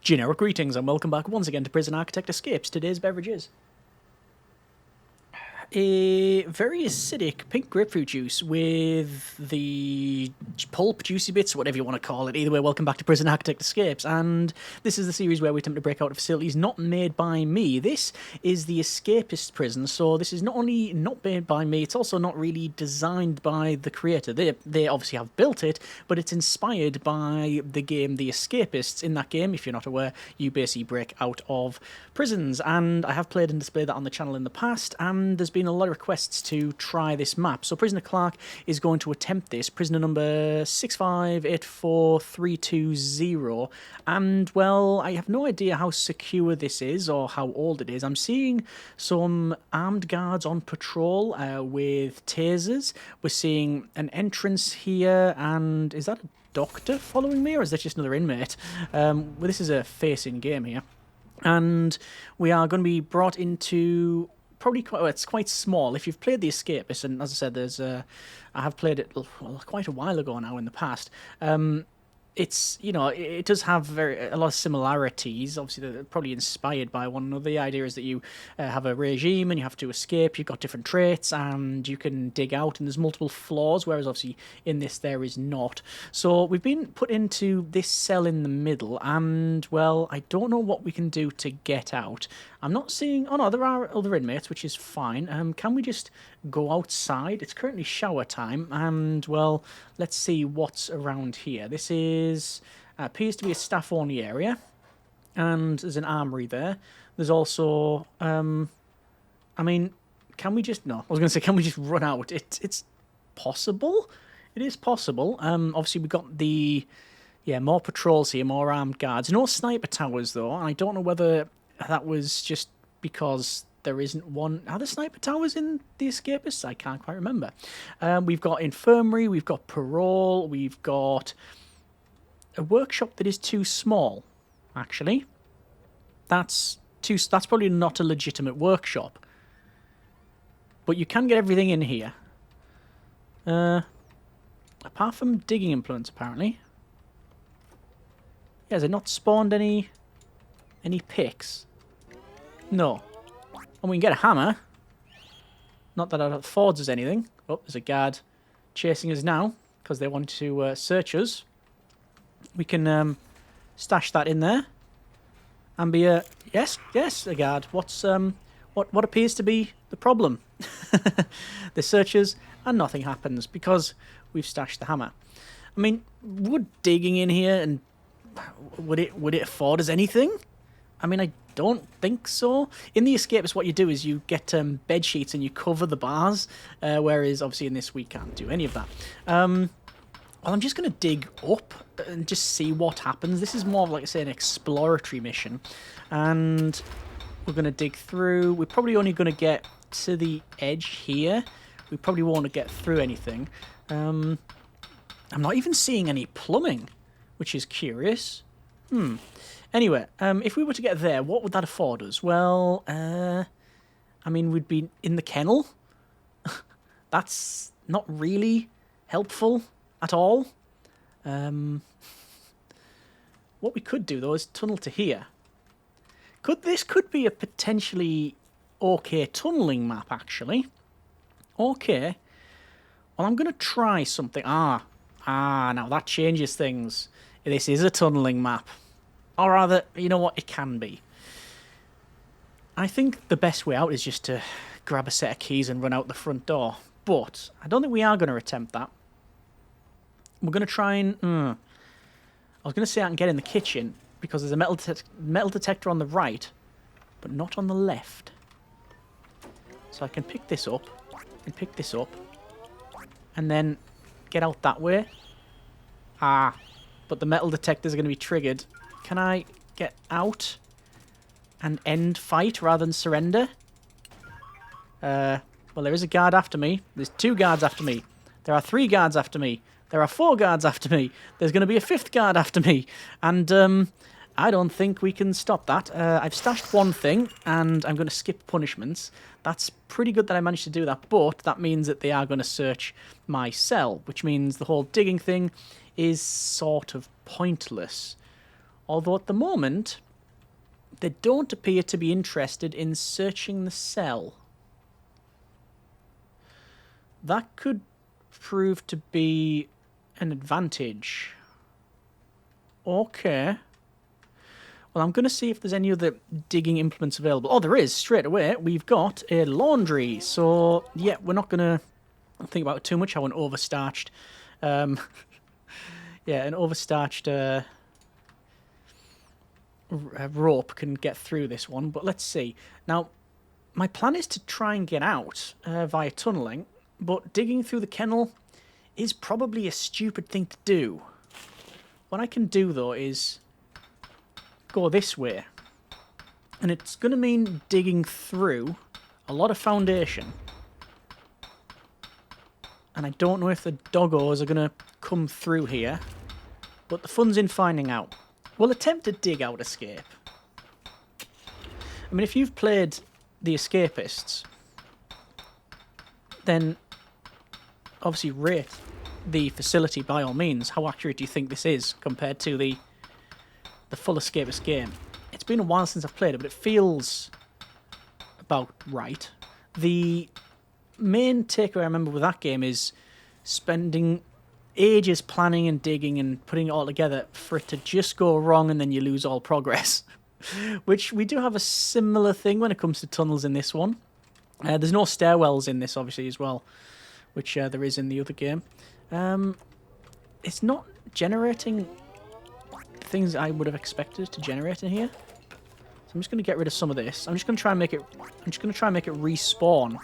Generic greetings and welcome back once again to Prison Architect Escapes. Today's beverage is a very acidic pink grapefruit juice with the pulp, juicy bits, whatever you want to call it. Either way, welcome back to Prison Architect Escapes, and this is the series where we attempt to break out of facilities not made by me. This is the Escapist prison, so this is not only not made by me, it's also not really designed by the creator. They obviously have built it, but it's inspired by the game The Escapists. In that game, if you're not aware, you basically break out of prisons, and I have played and displayed that on the channel in the past, and there's been a lot of requests to try this map. So Prisoner Clark is going to attempt this, prisoner number 6584320, and well, I have no idea how secure this is or how old it is. I'm seeing some armed guards on patrol with tasers. We're seeing an entrance here, and is that a doctor following me, or is that just another inmate? Well, this is a facing game here. And we are going to be brought into probably quite, well, it's quite small. If you've played The Escapists, and as I said, I have played it quite a while ago now in the past. It's, you know, it does have a lot of similarities. Obviously, they're probably inspired by one another. The idea is that you have a regime and you have to escape. You've got different traits and you can dig out, and there's multiple floors, whereas obviously in this there is not. So we've been put into this cell in the middle, and well, I don't know what we can do to get out. I'm not seeing... Oh no, there are other inmates, which is fine. Can we just go outside? It's currently shower time, and well, let's see what's around here. This appears to be a staff-only area, and there's an armory there. There's also... I mean, can we just... No, I was going to say, can we just run out? It's possible. It is possible. Obviously, we've got the... Yeah, more patrols here, more armed guards. No sniper towers, though. I don't know whether that was just because there isn't one. Are there sniper towers in The Escapists? I can't quite remember. We've got infirmary, we've got parole, we've got a workshop that is too small, actually. That's probably not a legitimate workshop. But you can get everything in here. Apart from digging implements, apparently. Yeah, has it not spawned any picks? No. And we can get a hammer. Not that that affords us anything. Oh, there's a guard chasing us now because they want to search us. We can stash that in there and be a... Yes, a guard. What's what appears to be the problem? They search us and nothing happens because we've stashed the hammer. I mean, would digging in here and would it afford us anything? I mean, I don't think so. In The Escapists, what you do is you get bed sheets and you cover the bars, whereas obviously in this we can't do any of that. Well, I'm just going to dig up and just see what happens. This is more of, like I say, an exploratory mission, and we're going to dig through. We're probably only going to get to the edge here. We probably won't get through anything. I'm not even seeing any plumbing, which is curious. Anyway, if we were to get there, what would that afford us? Well, I mean, we'd be in the kennel. That's not really helpful at all. What we could do, though, is tunnel to here. This could be a potentially okay tunneling map, actually. Okay. Well, I'm going to try something. Now that changes things. This is a tunneling map. Or rather, you know what? It can be. I think the best way out is just to grab a set of keys and run out the front door. But I don't think we are going to attempt that. We're going to try and... I was going to say I can get in the kitchen because there's a metal detector on the right, but not on the left. So I can pick this up and pick this up and then get out that way. But the metal detectors are going to be triggered. Can I get out and end fight rather than surrender? Well, there is a guard after me. There's 2 guards after me. There are 3 guards after me. There are 4 guards after me. There's going to be a 5th guard after me. And I don't think we can stop that. I've stashed one thing, and I'm going to skip punishments. That's pretty good that I managed to do that, but that means that they are going to search my cell, which means the whole digging thing is sort of pointless. Although at the moment, they don't appear to be interested in searching the cell. That could prove to be an advantage. Okay. Well, I'm going to see if there's any other digging implements available. Oh, there is, straight away. We've got a laundry. So, yeah, we're not going to think about it too much. How an overstarched... yeah, an overstarched rope can get through this one. But let's see. Now, my plan is to try and get out via tunneling. But digging through the kennel is probably a stupid thing to do. What I can do, though, is go this way. And it's going to mean digging through a lot of foundation. And I don't know if the doggos are going to come through here. But the fun's in finding out. We'll attempt to dig out Escape. I mean, if you've played the Escapists, then obviously rate the facility by all means. How accurate do you think this is compared to the full Escapist game? It's been a while since I've played it, but it feels about right. The main takeaway I remember with that game is spending ages planning and digging and putting it all together for it to just go wrong and then you lose all progress. Which we do have a similar thing when it comes to tunnels in this one. There's no stairwells in this, obviously, as well, which there is in the other game. It's not generating things I would have expected to generate in here. So I'm just going to get rid of some of this. I'm just going to try and make it. I'm just going to try and make it respawn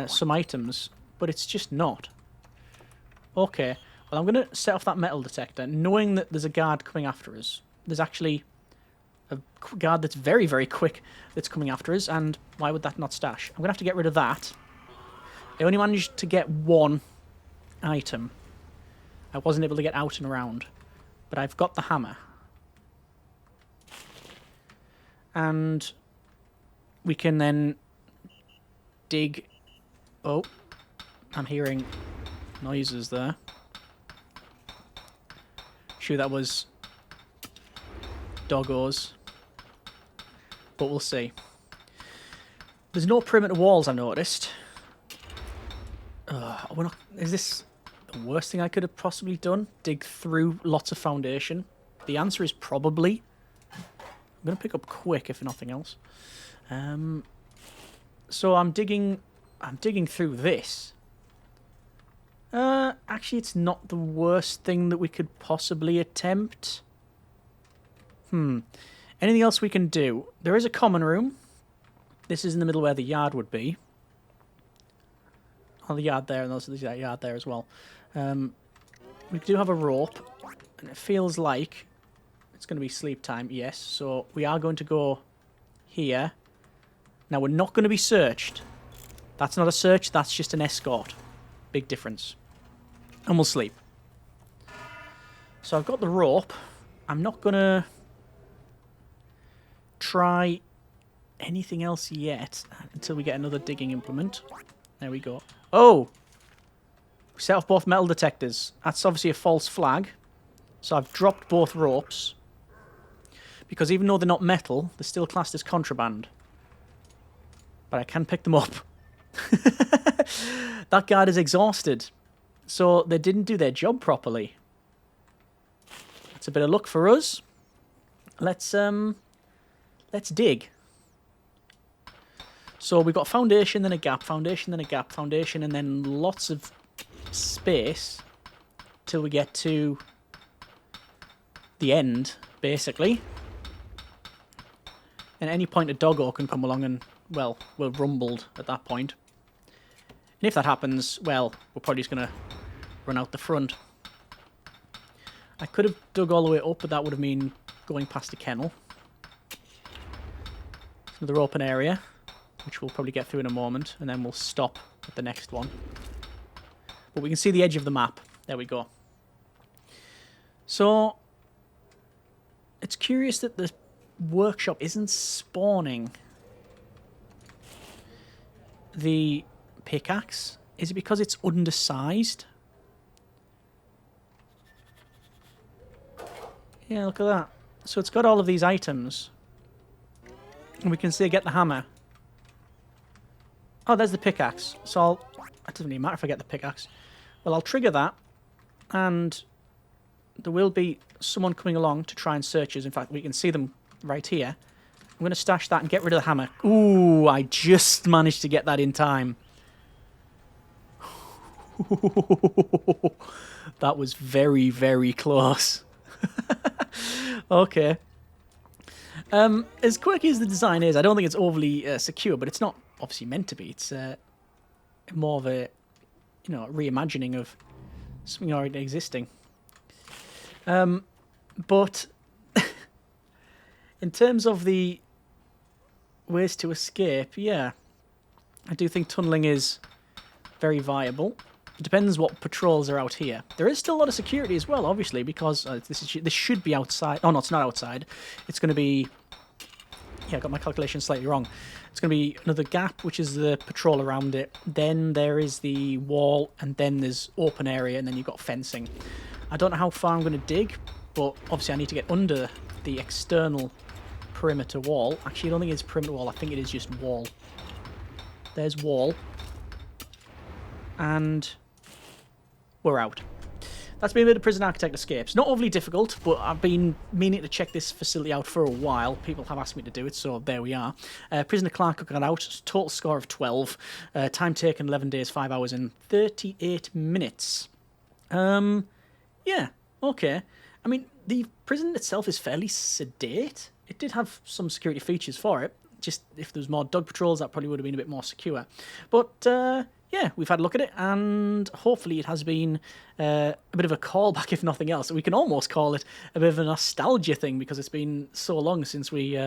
some items, but it's just not. Okay. Well, I'm going to set off that metal detector, knowing that there's a guard coming after us. There's actually a guard that's very, very quick that's coming after us, and why would that not stash? I'm going to have to get rid of that. I only managed to get one item. I wasn't able to get out and around, but I've got the hammer. And we can then dig... Oh, I'm hearing noises there. Sure, that was doggos, but we'll see. There's no perimeter walls, I noticed. We're not, is this the worst thing I could have possibly done? Dig through lots of foundation? The answer is probably. I'm going to pick up quick, if nothing else. So I'm digging through this. Actually, it's not the worst thing that we could possibly attempt. Anything else we can do? There is a common room. This is in the middle where the yard would be. Oh, the yard there, and also there's that yard there as well. We do have a rope, and it feels like it's going to be sleep time, yes. So we are going to go here. Now, we're not going to be searched. That's not a search, that's just an escort. Big difference. And we'll sleep. So I've got the rope. I'm not going to try anything else yet until we get another digging implement. There we go. Oh! We set off both metal detectors. That's obviously a false flag. So I've dropped both ropes. Because even though they're not metal, they're still classed as contraband. But I can pick them up. That guard is exhausted. So they didn't do their job properly. That's a bit of luck for us. Let's dig. So we've got foundation, then a gap, foundation, then a gap, foundation, and then lots of space till we get to the end, basically. And at any point a doggo can come along and, well, we're rumbled at that point. And if that happens, well, we're probably just going to run out the front. I could have dug all the way up, but that would have mean going past the kennel. Another open area, which we'll probably get through in a moment, and then we'll stop at the next one. But we can see the edge of the map. There we go. So, it's curious that the workshop isn't spawning the pickaxe. Is it because it's undersized? Yeah, look at that. So it's got all of these items. And we can see get the hammer. Oh, there's the pickaxe. So it doesn't even matter if I get the pickaxe. Well, I'll trigger that. And there will be someone coming along to try and search us. In fact, we can see them right here. I'm going to stash that and get rid of the hammer. Ooh, I just managed to get that in time. That was very, very close. Okay. As quirky as the design is, I don't think it's overly secure, but it's not obviously meant to be. It's more of a, reimagining of something already existing. But in terms of the ways to escape, yeah, I do think tunneling is very viable. It depends what patrols are out here. There is still a lot of security as well, obviously, because this should be outside. Oh, no, it's not outside. It's going to be... Yeah, I got my calculations slightly wrong. It's going to be another gap, which is the patrol around it. Then there is the wall, and then there's open area, and then you've got fencing. I don't know how far I'm going to dig, but obviously I need to get under the external perimeter wall. Actually, I don't think it's perimeter wall. I think it is just wall. There's wall. And we're out. That's been a bit of Prison Architect Escapes. Not overly difficult, but I've been meaning to check this facility out for a while. People have asked me to do it, so there we are. Prisoner Clark got out. Total score of 12. Time taken 11 days, 5 hours and 38 minutes. Yeah, okay. I mean, the prison itself is fairly sedate. It did have some security features for it. Just if there was more dog patrols, that probably would have been a bit more secure. But... yeah, we've had a look at it, and hopefully it has been a bit of a callback, if nothing else. We can almost call it a bit of a nostalgia thing, because it's been so long since we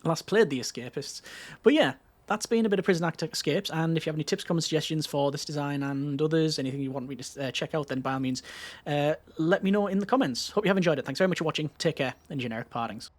last played the Escapists. But yeah, that's been a bit of Prison Architect Escapes, and if you have any tips, comments, suggestions for this design and others, anything you want me to check out, then by all means, let me know in the comments. Hope you have enjoyed it. Thanks very much for watching. Take care, and generic partings.